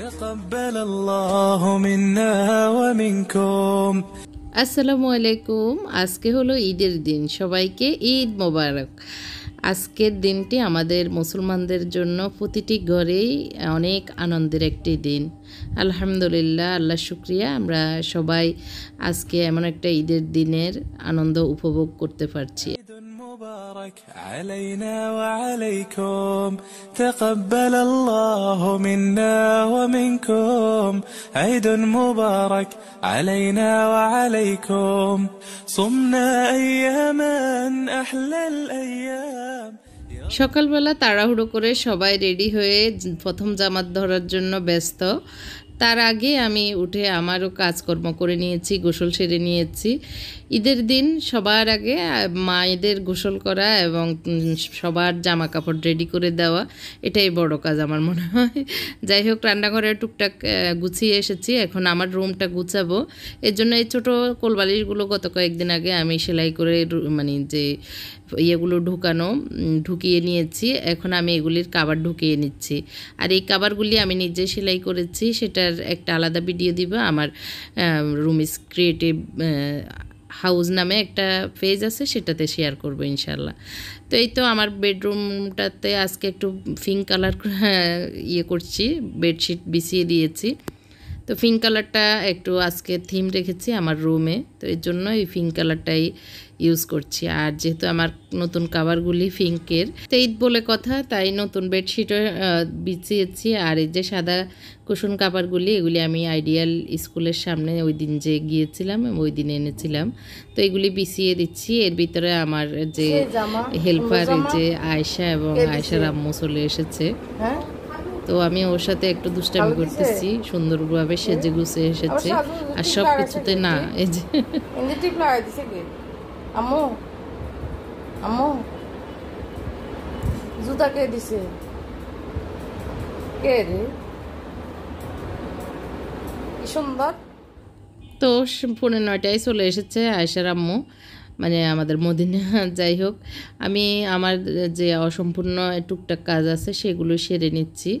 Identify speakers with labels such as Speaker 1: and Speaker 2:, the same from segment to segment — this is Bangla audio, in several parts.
Speaker 1: تقبل الله منا ومنكم।
Speaker 2: আসসালামু আলাইকুম। আজকে হলো ঈদের দিন, সবাইকে ঈদ মোবারক। আজকের দিনটি আমাদের মুসলমানদের জন্য প্রতিটি ঘরেই অনেক আনন্দের একটি দিন। আলহামদুলিল্লাহ, আল্লাহ শুকরিয়া, আমরা সবাই আজকে এমন একটা ঈদের দিনের আনন্দ উপভোগ করতে পারছি।
Speaker 1: مبارك علينا وعليكم، تقبل الله منا ومنكم، عيد مبارك علينا وعليكم، صمنا أياما أحلى الأيام।
Speaker 2: সকালবেলা তাড়াহুড়ো করে সবাই রেডি হয়ে প্রথম জামাত ধরার জন্য ব্যস্ত। তার আগে আমি উঠে আমারও কাজকর্ম করে নিয়েছি, গোসল সেরে নিয়েছি। ঈদের দিন সবার আগে মায়েদের গোসল করা এবং সবার জামা কাপড় রেডি করে দেওয়া, এটাই বড় কাজ আমার মনে হয়। যাই হোক, রান্নাঘরে টুকটাক গুছিয়ে এসেছি, এখন আমার রুমটা গুছাবো। এর জন্য এই ছোটো কোলবালিশগুলো গত কয়েকদিন আগে আমি সেলাই করে মানে যে ইয়েগুলো ঢুকিয়ে নিয়েছি। এখন আমি এগুলির কাভার ঢুকিয়ে নিচ্ছি। আর এই কাভারগুলি আমি নিজে সেলাই করেছি, সেটার একটা আলাদা ভিডিও দিব আমার রুমিস ক্রিয়েটিভ হাউস নামে একটা পেজ আছে, সেটাতে শেয়ার করবো ইনশাল্লাহ। তো এই তো আমার বেডরুমটাতে আজকে একটু পিঙ্ক কালার করছি, বেডশিট বিছিয়ে দিয়েছি। তো পিঙ্ক কালারটা একটু আজকে থিম রেখেছি আমার রুমে, তো এর জন্য এই পিঙ্ক কালারটাই ইউজ করছি। আর যেহেতু আমার নতুন কাভারগুলি পিঙ্কের, তো ঈদ বলে কথা, তাই নতুন বেডশিটও বিছিয়েছি। আর এই যে সাদা কুশন কাভারগুলি, এগুলি আমি আইডিয়াল স্কুলের সামনে ওই দিন যে গিয়েছিলাম ওই দিন এনেছিলাম, তো এগুলি বিছিয়ে দিচ্ছি। এর ভিতরে আমার যে হেল্পার যে আয়েশা এবং আয়েশার আম্মু চলে এসেছে, তো আমি ওর সাথে একটু দুষ্টামি করতেছি। সুন্দরভাবে সেজে গুছে এসেছে, আর সব কিছুতে না এই যে
Speaker 3: আম্মু আম্মু জুতা কে দিছে, কে রে, কি সুন্দর।
Speaker 2: তো 9:30 চলে এসেছে আয়েশার আম্মু, মানে আমাদের মদিনা। যাই হোক, আমি আমার যে অসম্পূর্ণ টুকটাক কাজ আছে সেগুলো সেরে নিচ্ছি।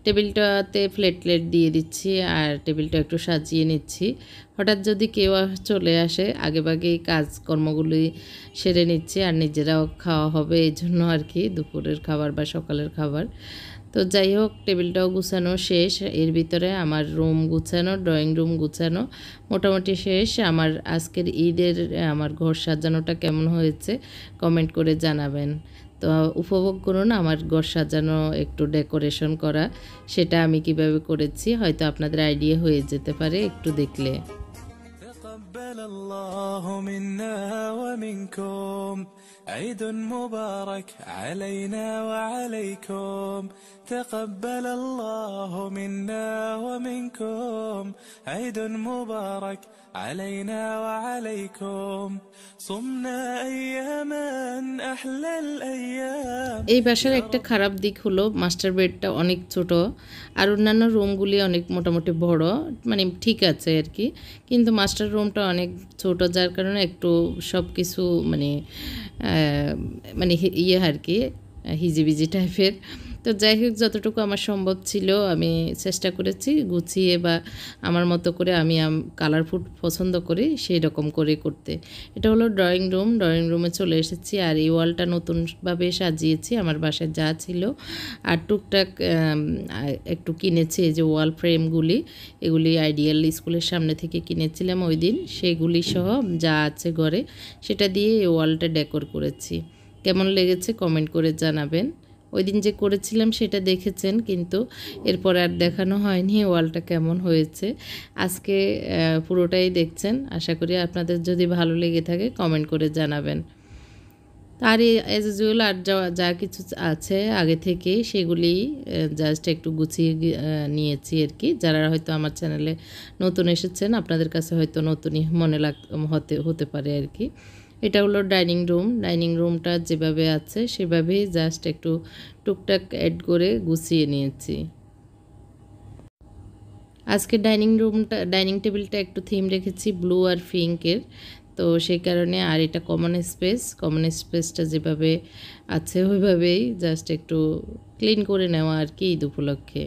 Speaker 2: টেবিলটাতে প্লেট দিয়ে দিচ্ছি আর টেবিলটা একটু সাজিয়ে নিচ্ছি। হঠাৎ যদি কেউ চলে আসে, আগেভাগেই কাজকর্মগুলি সেরে নিচ্ছি, আর নিজেরাও খাওয়া হবে এই জন্য আর কি, দুপুরের খাবার বা সকালের খাবার। তো যাই হোক, টেবিলটাও গুছানো শেষ। এর ভিতরে আমার রুম গুছানো, ড্রয়িং রুম গুছানো মোটামুটি শেষ। আমার আজকের ঈদের আমার ঘর সাজানোটা কেমন হয়েছে কমেন্ট করে জানাবেন। তো উপভোগ করুন আমার ঘর সাজানো, একটু ডেকোরেশন করা, সেটা আমি কিভাবে করেছি হয়তো আপনাদের আইডিয়া হয়ে যেতে পারে একটু দেখলে।
Speaker 1: تقبل الله منا ومنكم، عيد مبارك علينا وعليكم، تقبل الله منا ومنكم، عيد مبارك علينا وعليكم، صمنا أياما أحلى الأيام।
Speaker 2: এই বাসার একটা খারাপ দিক হলো মাস্টার বেডটা অনেক ছোট, আর অন্যান্য রুমগুলি অনেক মোটামুটি বড়, মানে ঠিক আছে আর কি, কিন্তু মাস্টার রুমটা অনেক ছোট, যার কারণে একটু সব কিছু মানে ইয়ে আর কি, হিজিবিজি টাইপের। তো যাই হোক, যতটুকু আমার সম্ভব ছিল আমি চেষ্টা করেছি গুছিয়ে বা আমার মতো করে, আমি কালারফুল পছন্দ করি সেই রকম করে করতে। এটা হলো ড্রয়িং রুম, ড্রয়িং রুমে চলে এসেছি। আর এই ওয়ালটা নতুনভাবে সাজিয়েছি, আমার বাসায় যা ছিল আর টুকটাক একটু কিনেছি। এই যে ওয়াল ফ্রেমগুলি, এগুলি আইডিয়াল স্কুলের সামনে থেকে কিনেছিলাম ওই দিন, সেগুলি সহ যা আছে ঘরে সেটা দিয়ে এই ওয়ালটা ডেকোর করেছি। কেমন লেগেছে কমেন্ট করে জানাবেন। ওই দিন যে করেছিলাম সেটা দেখেছেন, কিন্তু এরপর আর দেখানো হয়নি ওয়ালটা কেমন হয়েছে। আজকে পুরোটাই দেখছেন, আশা করি আপনাদের যদি ভালো লেগে থাকে কমেন্ট করে জানাবেন। আর অ্যাজ ইউজুয়াল আর যা কিছু আছে আগে থেকে সেগুলি জাস্ট একটু গুছিয়ে নিয়েছি আর কি। যারা হয়তো আমার চ্যানেলে নতুন এসেছেন, আপনাদের কাছে হয়তো নতুনই মনে হতে পারে আর কি। এটা হলো ডাইনিং রুম, ডাইনিং রুমটা যেভাবে আছে সেভাবেই জাস্ট একটু টুকটাক অ্যাড করে গুছিয়ে নিয়েছি। আজকে ডাইনিং টেবিলটা একটু থিম রেখেছি ব্লু আর পিঙ্কের, তো সেই কারণে। আর এটা কমন স্পেসটা যেভাবে আছে ওইভাবেই জাস্ট একটু ক্লিন করে নেওয়া আর কি ঈদ উপলক্ষে।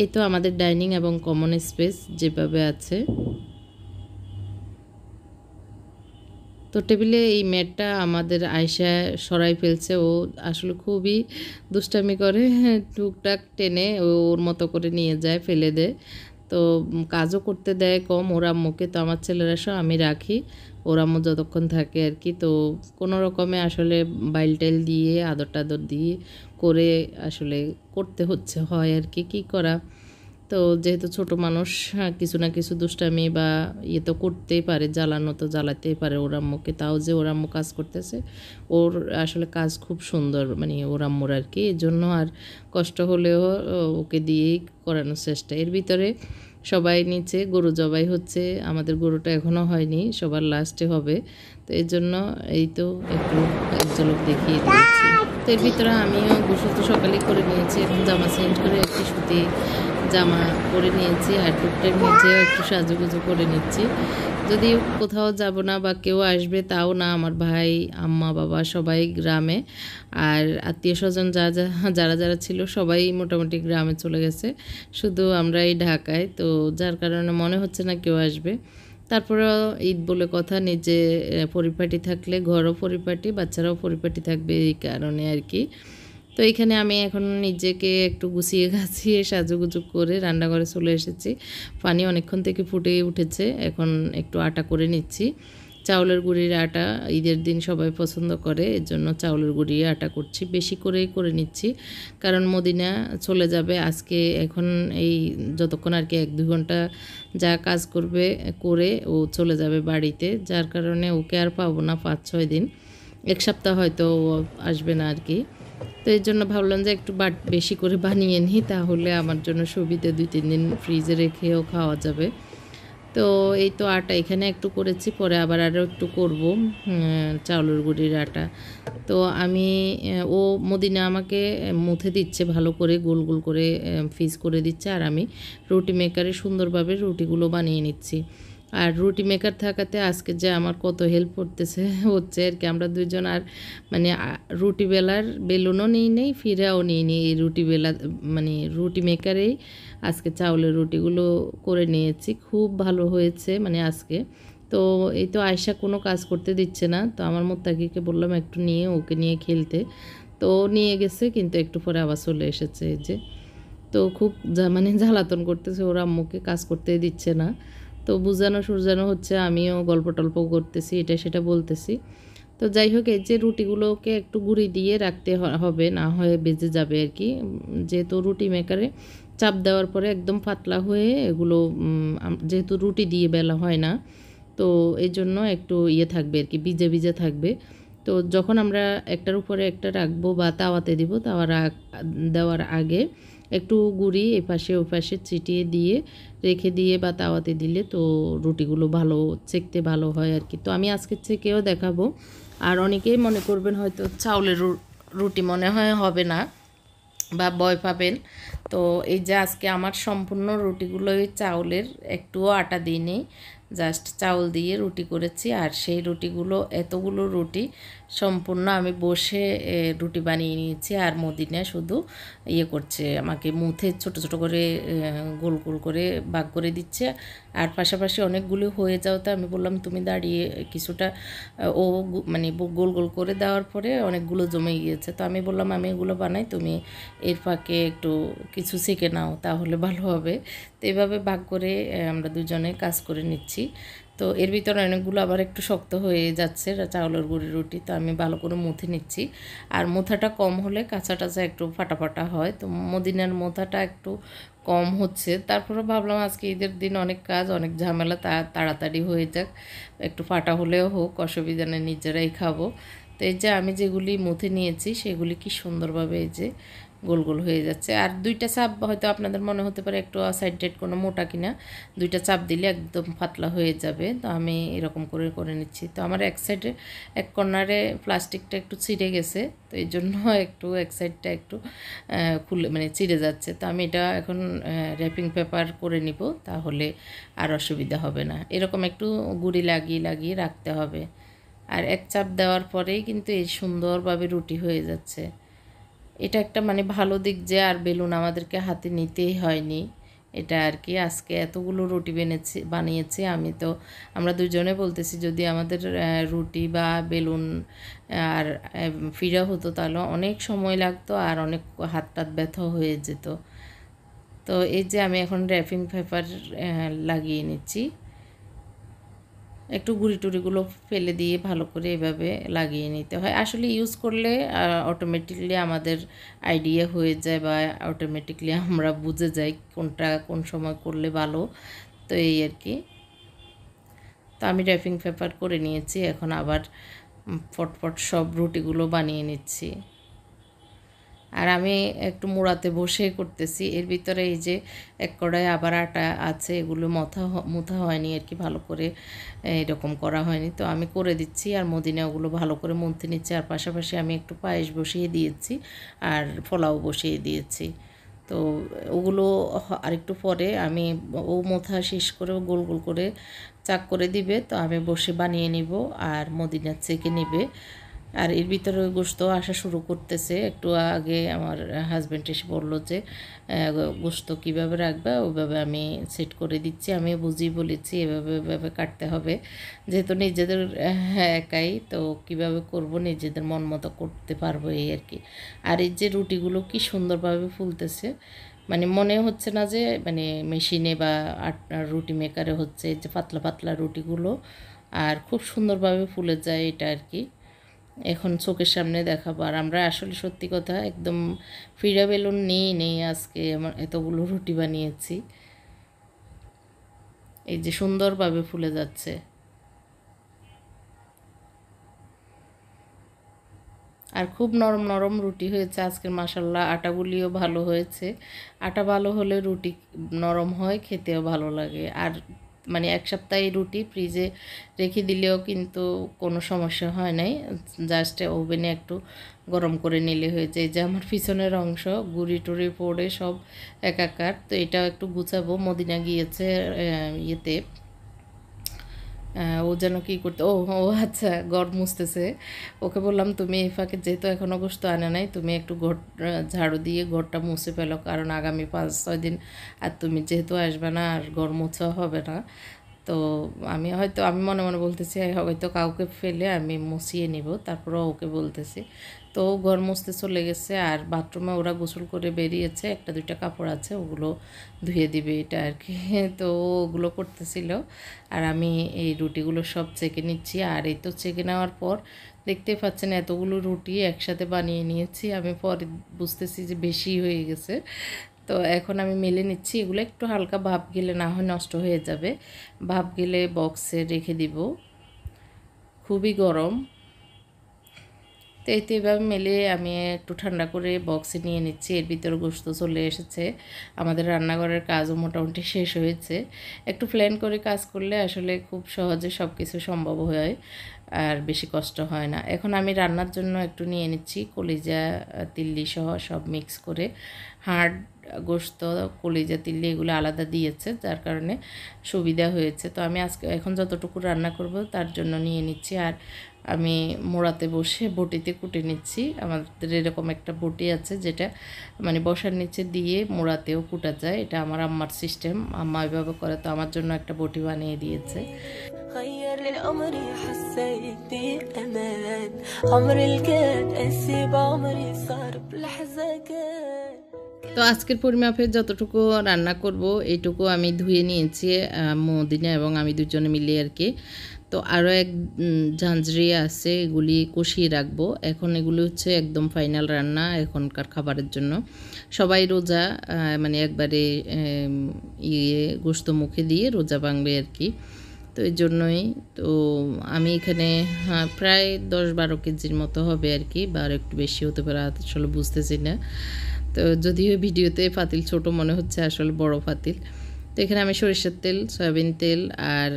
Speaker 2: এই তো আমাদের ডাইনিং এবং কমন স্পেস যেভাবে আছে। তো টেবিলে এই ম্যাটটা আমাদের আয়শা সরাই ফেলছে। ও আসলে খুবই দুষ্টামি করে, টুকটাক টেনে ওর মতো করে নিয়ে যায়, ফেলে দেয়। তো কাজও করতে দেয় কম ওর আম্মুকে। তো আমার ছেলেরা সব আমি রাখি, ওর আম্মু যতক্ষণ থাকে আর কি। তো কোনো রকমে আসলে বাইল টাইল দিয়ে আদর টাদর দিয়ে করে আসলে করতে হয় আর কি, কী করা। তো যেহেতু ছোট মানুষ, কিছু না কিছু দুষ্টামি বা ইয়ে তো করতেই পারে, জ্বালানো তো জ্বালাতেই পারে ওর আম্মুকে। তাও যে ওর আম্মু কাজ করতেছে, ওর আসলে কাজ খুব সুন্দর, মানে ওর আম্মুর আর কি। এর জন্য আর কষ্ট হলেও ওকে দিয়েই করানোর চেষ্টা। এর ভিতরে সবাই নিচে গরু জবাই হচ্ছে, আমাদের গরুটা এখনও হয়নি, সবার লাস্টে হবে। তো এর জন্য এই তো একটু এক ঝলক দেখিয়ে দিয়েছি। তো এর ভিতরে আমিও গোসল তো সকালেই করে নিয়েছি, এখন জামা চেঞ্জ করে একটু সুতি জামা পরে নিয়েছি, আর টুকটাক নিচেও একটু সাজুগুজু করে নিচ্ছি। যদি কোথাও যাব না বা কেউ আসবে তাও না, আমার ভাই আম্মা বাবা সবাই গ্রামে, আর আত্মীয় স্বজন যারা যারা ছিল সবাই মোটামুটি গ্রামে চলে গেছে, শুধু আমরা এই ঢাকায়। তো যার কারণে মনে হচ্ছে না কেউ আসবে। তারপরেও ঈদ বলে কথা, নিজে পরিপাটি থাকলে ঘরও পরিপাটি, বাচ্চারাও পরিপাটি থাকবে, এই কারণে আর কি। তো এখানে আমি এখন নিজেকে একটু গুছিয়ে গাছিয়ে সাজুগুজু করে রান্নাঘরে চলে এসেছি। পানি অনেকক্ষণ থেকে ফুটে উঠেছে, এখন একটু আটা করে নিচ্ছি। চাউলের গুঁড়ির আটা ঈদের দিন সবাই পছন্দ করে, এর জন্য চাউলের গুঁড়ি আটা করছি, বেশি করেই করে নিচ্ছি। কারণ মদিনা চলে যাবে আজকে, এখন এই যতক্ষণ আর কি 1-2 ঘন্টা যা কাজ করবে করে ও চলে যাবে বাড়িতে। যার কারণে ওকে আর পাবো না 5-6 দিন, 1 সপ্তাহ হয়তো ও আসবে না আর কি। তো এর জন্য ভাবলাম যে একটু বেশি করে বানিয়ে নিই, তাহলে আমার জন্য সুবিধে, 2-3 দিন ফ্রিজে রেখেও খাওয়া যাবে। তো এই তো আটা এখানে একটু করেছি, পরে আবার আরও একটু করব চাউলের গুঁড়ির আটা। তো আমি ও মদিনা আমাকে মুথে দিচ্ছে ভালো করে, গোল গোল করে পিস করে দিচ্ছে, আর আমি রুটি মেকারে সুন্দরভাবে রুটিগুলো বানিয়ে নিচ্ছি। আর রুটি মেকার থাকাতে আজকে যে আমার কত হেল্প হচ্ছে আর কি। আমরা দুজন আর মানে রুটি বেলার বেলুনও নেই ফিরাও নিই এই রুটি বেলা, মানে রুটি মেকারেই আজকে চাউলের রুটিগুলো করে নিয়েছি। খুব ভালো হয়েছে মানে আজকে। তো এই তো আয়শা কোনো কাজ করতে দিচ্ছে না, তো আমার মোত্তাকিকে বললাম একটু নিয়ে ওকে নিয়ে খেলতে। তো ও নিয়ে গেছে, কিন্তু একটু পরে আবার চলে এসেছে এই যে। তো খুব মানে জ্বালাতন করতেছে, ওর আম্মুকে কাজ করতে দিচ্ছে না। তো বুঝানো সুরজানো হচ্ছে, আমিও গল্প টল্প করতেছি, এটা সেটা বলতেছি। তো যাই হোক, এই যে রুটিগুলোকে একটু গুঁড়ি দিয়ে রাখতে হবে, না হয়ে বেজে যাবে আর কি। যেহেতু রুটি মেকারে চাপ দেওয়ার পরে একদম পাতলা হয়ে এগুলো, যেহেতু রুটি দিয়ে বেলা হয় না, তো এই জন্য একটু ইয়ে থাকবে আর কি, ভিজে ভিজে থাকবে। তো যখন আমরা একটার উপরে একটা রাখবো বা তাওয়াতে দিব, দেওয়ার আগে একটু গুঁড়ি এপাশে ওপাশে ছিটিয়ে দিয়ে রেখে দিয়ে বা তাওয়াতে দিলে তো রুটিগুলো ভালো চেকতে ভালো হয় আর কি। তো আমি আজকে চেকেও দেখাবো। আর অনেকেই মনে করবেন হয়তো চাউলের রুটি মনে হয় হবে না বা ভয় পাবেন। তো এই যে আজকে আমার সম্পূর্ণ রুটিগুলোই চাউলের, একটুও আটা দিইনি, জাস্ট চাউল দিয়ে রুটি করেছি। আর সেই রুটিগুলো, এতগুলো রুটি সম্পূর্ণ আমি বসে রুটি বানিয়ে নিয়েছি। আর মদিনা শুধু ইয়ে করছে, আমাকে মুথে ছোট ছোট করে গোল গোল করে ভাগ করে দিচ্ছে। আর পাশাপাশি অনেকগুলো হয়ে যাও, তো আমি বললাম তুমি দাঁড়িয়ে কিছুটা, ও মানে গোল গোল করে দেওয়ার পরে অনেকগুলো জমে গিয়েছে। তো আমি বললাম আমি এগুলো বানাই, তুমি এর ফাঁকে একটু কিছু শিখে নাও, তাহলে ভালো হবে। তো এভাবে ভাগ করে আমরা দুজনে কাজ করে নিচ্ছি। তো এর ভিতরে অনেকগুলো আবার একটু শক্ত হয়ে যাচ্ছে চাউলের গুঁড়ির রুটি, তো আমি ভালো করে মুথে নিচ্ছি। আর মোথাটা কম হলে কাঁচা টাচা একটু ফাটা ফাটা হয়, তো মদিনার মোথাটা একটু কম হচ্ছে। তারপরে ভাবলাম আজকে ঈদের দিন অনেক কাজ, অনেক ঝামেলা, তাড়াতাড়ি হয়ে যাক, একটু ফাটা হলেও হোক, অসুবিধা নেই, নিজেরাই খাবো। তো এই যে আমি যেগুলি মুথে নিয়েছি সেগুলি কি সুন্দরভাবে এই যে গোল গোল হয়ে যাচ্ছে। আর 2টা চাপ হয়তো আপনাদের মনে হতে পারে একটু সাইডেড কোনো মোটা কিনা, 2টা চাপ দিলে একদম পাতলা হয়ে যাবে। তো আমি এরকম করে করে নিচ্ছি। তো আমার এক সাইডে এক কর্নারে প্লাস্টিকটা একটু ছিঁড়ে গেছে, তো এই জন্য একটু এক সাইডটা একটু খুলে মানে ছিঁড়ে যাচ্ছে। তো আমি এটা এখন র্যাপিং পেপার করে নিব, তাহলে আর অসুবিধা হবে না। এরকম একটু গুঁড়ি লাগিয়ে লাগিয়ে রাখতে হবে। আর এক চাপ দেওয়ার পরেই কিন্তু এই সুন্দরভাবে রুটি হয়ে যাচ্ছে। এটা একটা মানে ভালো দিক যে আর বেলুন আমাদেরকে হাতে নিতেই হয়নি। এটা আর কি আজকে এতগুলো রুটি বানিয়েছি আমি। তো আমরা দুজনে বলতেছি যদি আমাদের রুটি বা বেলুন আর ফিরা হতো তাহলে অনেক সময় লাগতো আর অনেক হাত টাত ব্যথা হয়ে যেত। তো এই যে আমি এখন র্যাপিং পেপার লাগিয়ে নিচ্ছি, একটু গুঁড়ি টুড়িগুলো ফেলে দিয়ে ভালো করে এভাবে লাগিয়ে নিতে হয়। আসলে ইউজ করলে অটোমেটিকলি আমাদের আইডিয়া হয়ে যায় বা অটোমেটিকলি আমরা বুঝে যাই কোনটা কোন সময় করলে ভালো। তো এই আর কি। তো আমি র্যাপিং পেপার করে নিয়েছি, এখন আবার ফটফট সব রুটিগুলো বানিয়ে নিচ্ছি। আর আমি একটু মোড়াতে বসে করতেছি, এর ভিতরে এই যে এক কড়াই আবার আটা আছে, এগুলো মুথা হয়নি আর কি, ভালো করে এরকম করা হয়নি। তো আমি করে দিচ্ছি আর মদিনা ওগুলো ভালো করে মুনতে নিচ্ছে। আর পাশাপাশি আমি একটু পায়েস বসিয়ে দিয়েছি আর পোলাও বসিয়ে দিয়েছি। তো ওগুলো আরেকটু পরে আমি ও মোথা শেষ করে গোল গোল করে চাক করে দিবে, তো আমি বসে বানিয়ে নিব আর মদিনা চেকে নিবে। আর এর ভিতরে গোশত আসা শুরু করতেছে। একটু আগে আমার হাজব্যান্ড এসে বললো যে গোশত কীভাবে রাখবে, ওইভাবে আমি সেট করে দিচ্ছি। আমি বুঝিয়ে বলেছি এভাবে কাটতে হবে, যেহেতু নিজেদের একাই, তো কিভাবে করব নিজেদের মন মতো করতে পারবো এই আর কি। আর এই যে রুটিগুলো কি সুন্দরভাবে ফুলতেছে, মানে মনে হচ্ছে না যে মানে মেশিনে বা রুটি মেকারে হচ্ছে। যে পাতলা পাতলা রুটিগুলো আর খুব সুন্দরভাবে ফুলে যায় এটা আর কি। এখন চোখের সামনে দেখাবো। আর আমরা আসলে সত্যি কথা একদম ফিরা বেলুন নেই আজকে আমার এতগুলো রুটি বানিয়েছি। এই যে সুন্দরভাবে ফুলে যাচ্ছে। আর খুব নরম নরম রুটি হয়েছে আজকের, মাশাল্লাহ। আটাগুলিও ভালো হয়েছে। আটা ভালো হলে রুটি নরম হয়, খেতেও ভালো লাগে। আর মানে এক সপ্তাহ রুটি ফ্রিজে রেখে দিলেও কিন্তু কোনো সমস্যা হয় নাই, জাস্ট ওভেনে একটু গরম করে নিলে হয়ে যায়। যে আমার পিছনের অংশ গুঁড়ি টুড়ি পড়ে সব একাকার। তো এটাও একটু গুছাবো। মদিনা গিয়েছে ইয়েতে, ও যেন কী করতে, ও আচ্ছা ঘর মুছতেছে। ওকে বললাম তুমি এই ফাঁকে যেহেতু এখনও গোশত আনে নাই, তুমি একটু ঘর ঝাড়ু দিয়ে ঘরটা মুছে ফেলো, কারণ আগামী 5-6 দিন আর তুমি যেহেতু আসবে না আর ঘর মুছা হবে না। তো আমি মনে মনে বলতেছি হয়তো কাউকে ফেলে আমি মুছিয়ে নিব, তারপরেও ওকে বলতেছি। তো ঘর মুছতে চলে গেছে। আর বাথরুমে ওরা গোসল করে বেরিয়েছে, 1-2টা কাপড় আছে ওগুলো ধুয়ে দিবে এটা আর কি। তো ওগুলো করতেছিল আর আমি এই রুটিগুলো সব চেকে নিচ্ছি। আর এই তো চেকে নেওয়ার পর দেখতেই পাচ্ছেন এতগুলো রুটি একসাথে বানিয়ে নিয়েছি। আমি পরে বুঝতেছি যে বেশি হয়ে গেছে। তো এখন আমি মেলে নিচ্ছি। এগুলো একটু হালকা ভাপ গেলে না হয় নষ্ট হয়ে যাবে, ভাপ গেলে বক্সে রেখে দিব, খুবই গরম। তো এভাবে মেলে আমি একটু ঠান্ডা করে বক্সে নিয়ে নিচ্ছি। এর ভিতরে গোশত চলে এসেছে। আমাদের রান্নাঘরের কাজও মোটামুটি শেষ হয়েছে। একটু প্ল্যান করে কাজ করলে আসলে খুব সহজে সব কিছু সম্ভব হয় আর বেশি কষ্ট হয় না। এখন আমি রান্নার জন্য একটু নিয়ে নিচ্ছি কলিজা তিল্লি সহ সব মিক্স করে। হাড় গোশত কলিজা তিল্লি এগুলো আলাদা দিয়েছে, যার কারণে সুবিধা হয়েছে। তো আমি এখন যতটুকু রান্না করব তার জন্য নিয়ে নিচ্ছি। আর আমি মোড়াতে বসে বটিতে কুটে নিচ্ছি। আমাদের এরকম একটা বটি আছে যেটা মানে বসার নিচে দিয়ে মোড়াতেও কুটা যায়, এটা আমার আম্মার সিস্টেম, আম্মা এভাবে করে। তো আমার জন্য একটা বটি বানিয়ে দিয়েছে।
Speaker 4: غير لي عمري حسيت بأمان عمري الجاد أسيب عمري صار بلحظة كان।
Speaker 2: তো আজকের পরিমাপে যতটুকু রান্না করব এইটুকু আমি ধুয়ে নিয়েছি মদিনা এবং আমি দুজনে মিলে আর কি। তো আরও এক ঝাঁঝরি আছে, এগুলি কষিয়ে রাখবো। এখন এগুলি হচ্ছে একদম ফাইনাল রান্না এখনকার খাবারের জন্য। সবাই রোজা মানে একবারে গোশত মুখে দিয়ে রোজা ভাঙবে আর কি। তো এই জন্যই তো আমি এখানে প্রায় 10-12 কেজির মতো হবে আর কি, বা আর একটু বেশি হতে পারে, আসলে বুঝতেছি না। তো যদিও ভিডিওতে পাতিল ছোট মনে হচ্ছে, আসলে বড় পাতিল। তো এখানে আমি সরিষার তেল, সয়াবিন তেল আর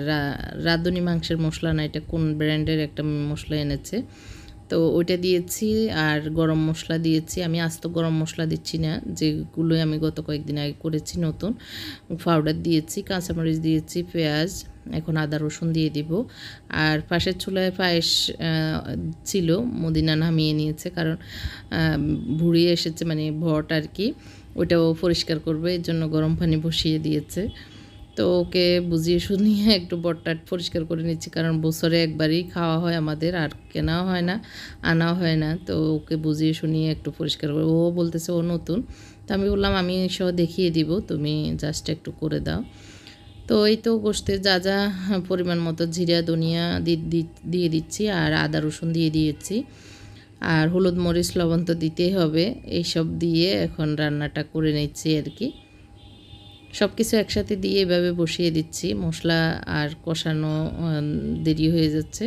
Speaker 2: রাঁধুনি মাংসের মশলা, না এটা কোন ব্র্যান্ডের একটা মশলা এনেছে, তো ওইটা দিয়েছি আর গরম মশলা দিয়েছি। আমি আস্ত গরম মশলা দিচ্ছি না, যেগুলোই আমি গত কয়েকদিন আগে করেছি নতুন। পাউডার দিয়েছি, কাঁচামরিচ দিয়েছি, পেঁয়াজ, এখন আদা রসুন দিয়ে দিব। আর পাশের চুলায় পায়েস ছিল, মদিনা নামিয়ে নিয়েছে, কারণ ভুড়িয়ে এসেছে, মানে ভট আর কি, ওইটাও পরিষ্কার করবে, এর জন্য গরম পানি বসিয়ে দিয়েছে। তো ওকে বুঝিয়ে শুনিয়ে একটু বটটাট পরিষ্কার করে নিচ্ছি, কারণ বছরে একবারই খাওয়া হয় আমাদের, আর কেনাও হয় না, আনাও হয় না। তো ওকে বুঝিয়ে শুনিয়ে একটু পরিষ্কার করে, ও বলতেছে ও নতুন, তো আমি বললাম আমি সব দেখিয়ে দিব, তুমি জাস্ট একটু করে দাও। তো এই তো গোশতে যা যা পরিমাণ মতো জিরা ধনিয়া দিয়ে দিচ্ছি, আর আদা রসুন দিয়ে দিয়েছি, আর হলুদ মরিচ লবণ তো দিতেই হবে। এইসব দিয়ে এখন রান্নাটা করে নিচ্ছি আর কি। সব কিছু একসাথে দিয়ে এভাবে বসিয়ে দিচ্ছি। মশলা আর কষানো দেরি হয়ে যাচ্ছে,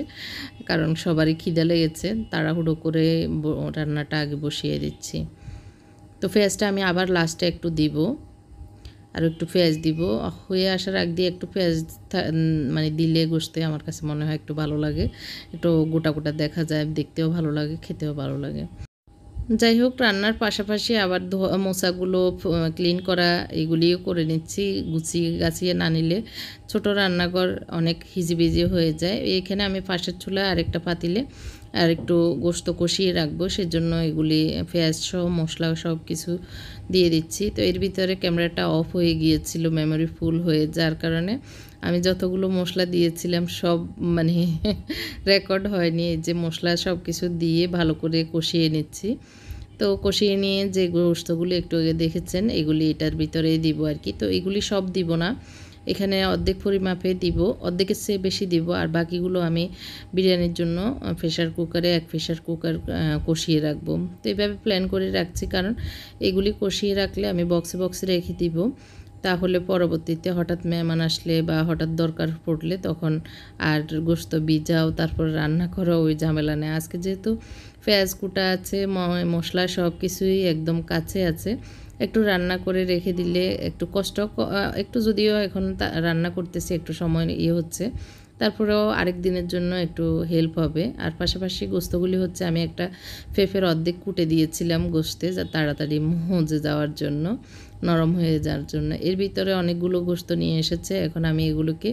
Speaker 2: কারণ সবারই খিদা লেগেছে, তাড়াহুড়ো করে রান্নাটা আগে বসিয়ে দিচ্ছি। তো পেঁয়াজটা আমি আবার লাস্টে একটু দিব, আর একটু পেঁয়াজ দিব। হয়ে আসার আগ দিয়ে একটু পেঁয়াজ মানে দিলে গোশতে আমার কাছে মনে হয় একটু ভালো লাগে, একটু গোটা গোটা দেখা যায়, দেখতেও ভালো লাগে, খেতেও ভালো লাগে। যাই হোক, রান্নার পাশাপাশি আবার মোছাগুলো ক্লিন করা এগুলিও করে নিচ্ছি। গুছিয়ে গাছিয়ে না নিলে ছোট রান্নাঘর অনেক হিজিবিজি হয়ে যায়। এখানে আমি পাশের চুলায় আরেকটা পাতিলে আর একটু গোশত কষিয়ে রাখবো, সেজন্য এগুলি পেঁয়াজ সহ মশলা সব কিছু দিয়ে দিচ্ছি। তো এর ভিতরে ক্যামেরাটা অফ হয়ে গিয়েছিল, মেমোরি ফুল হয়ে যার কারণে আমি যতগুলো মশলা দিয়েছিলাম সব মানে রেকর্ড হয়নি। এই যে মশলা সব কিছু দিয়ে ভালো করে কষিয়ে নিচ্ছি। তো কষিয়ে নিয়ে যে গোশতগুলো একটু আগে দেখেছেন এগুলি এটার ভিতরেই দিব আর কি। তো এগুলি সব দিব না, এখানে অর্ধেক পরিমাপে দিব, অর্ধেকের চেয়ে বেশি দিব, আর বাকিগুলো আমি বিরিয়ানির জন্য প্রেশার কুকারে এক প্রেশার কুকার কষিয়ে রাখবো। তো এইভাবে প্ল্যান করে রাখছি, কারণ এগুলি কষিয়ে রাখলে আমি বক্সে বক্সে রেখে দিব, তাহলে পরবর্তীতে হঠাৎ মেহমান আসলে বা হঠাৎ দরকার পড়লে তখন আর গোশত ভিজাও তারপর রান্না করো ওই ঝামেলা নেই। আজকে যেহেতু পেঁয়াজ কুটা আছে, মশলা সব কিছুই একদম কাছে আছে, একটু রান্না করে রেখে দিলে একটু কষ্ট, একটু যদিও এখন রান্না করতেছি একটু সময় হচ্ছে, তারপরেও আরেক দিনের জন্য একটু হেল্প হবে। আর পাশাপাশি গোস্তগুলি হচ্ছে আমি একটা পেঁপের অর্ধেক কুটে দিয়েছিলাম গোশতে, যা তাড়াতাড়ি মজে যাওয়ার জন্য, নরম হয়ে যাওয়ার জন্য। এর ভিতরে অনেকগুলো গোশত নিয়ে এসেছে, এখন আমি এগুলোকে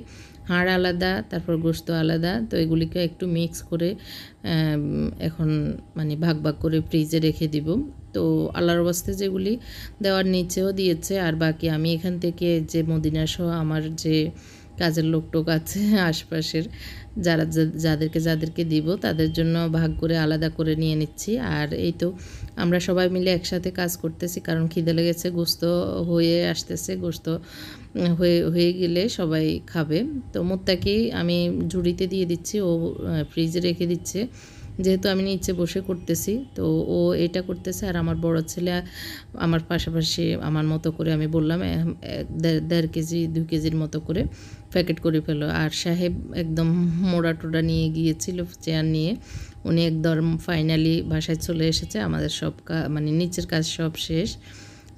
Speaker 2: হাড় আলাদা তারপর গোশত আলাদা, তো এগুলিকে একটু মিক্স করে এখন মানে ভাগ ভাগ করে ফ্রিজে রেখে দিব। তো আল্লাহর ওয়াস্তে যেগুলি দেওয়ার নিচেও দিয়েছে, আর বাকি আমি এখান থেকে যে মদিনা সহ আমার যে কাজের লোকটোক আছে আশপাশের, যাদেরকে দিব তাদের জন্য ভাগ করে আলাদা করে নিয়ে নিচ্ছি। আর এই তো আমরা সবাই মিলে একসাথে কাজ করতেছি, কারণ খিদে লেগেছে, গোশত হয়ে আসতেছে, গোশত হয়ে গেলে সবাই খাবে। তো মোত্তাকি আমি ঝুড়িতে দিয়ে দিচ্ছি, ও ফ্রিজে রেখে দিচ্ছে, যেহেতু আমি নিচে বসে করতেছি। তো ও এটা করতেছে, আর আমার বড় ছেলে আমার পাশাপাশি আমার মতো করে, আমি বললাম 1.5 কেজি 2 কেজির মতো করে প্যাকেট করে ফেলো। আর সাহেব একদম মোড়া টোড়া নিয়ে গিয়েছিল চেয়ার নিয়ে, উনি একদম ফাইনালি বাসায় চলে এসেছে, আমাদের সব মানে নিচের কাজ সব শেষ,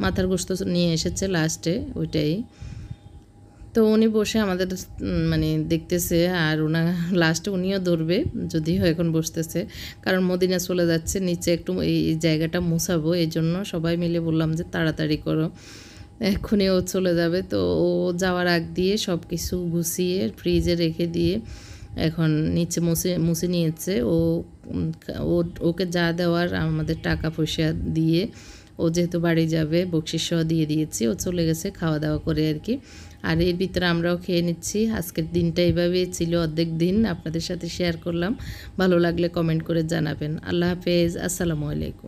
Speaker 2: মাথার গোশত নিয়ে এসেছে লাস্টে ওইটাই। তো উনি বসে আমাদের মানে দেখতেছে, আর লাস্টে উনিও ধরবে, যদিও এখন বসতেছে, কারণ মদিনা চলে যাচ্ছে, নিচে একটু এই জায়গাটা মুছাবো, এই জন্য সবাই মিলে বললাম যে তাড়াতাড়ি করো, এক্ষুনি ও চলে যাবে। তো ও যাওয়ার আগ দিয়ে সব কিছু গুছিয়ে ফ্রিজে রেখে দিয়ে এখন নিচে মুছে নিয়েছে। ওকে যা দেওয়ার আমাদের টাকা পয়সা দিয়ে, ও যেহেতু বাড়ি যাবে বকশিশ সহ দিয়ে দিয়েছি, ও চলে গেছে খাওয়া দাওয়া করে আর কি। আর এর ভিতরে আমরাও খেয়ে নিচ্ছি। আজকের দিনটা এইভাবেই ছিল, অর্ধেক দিন আপনাদের সাথে শেয়ার করলাম। ভালো লাগলে কমেন্ট করে জানাবেন। আল্লাহ হাফেজ, আসসালামু আলাইকুম।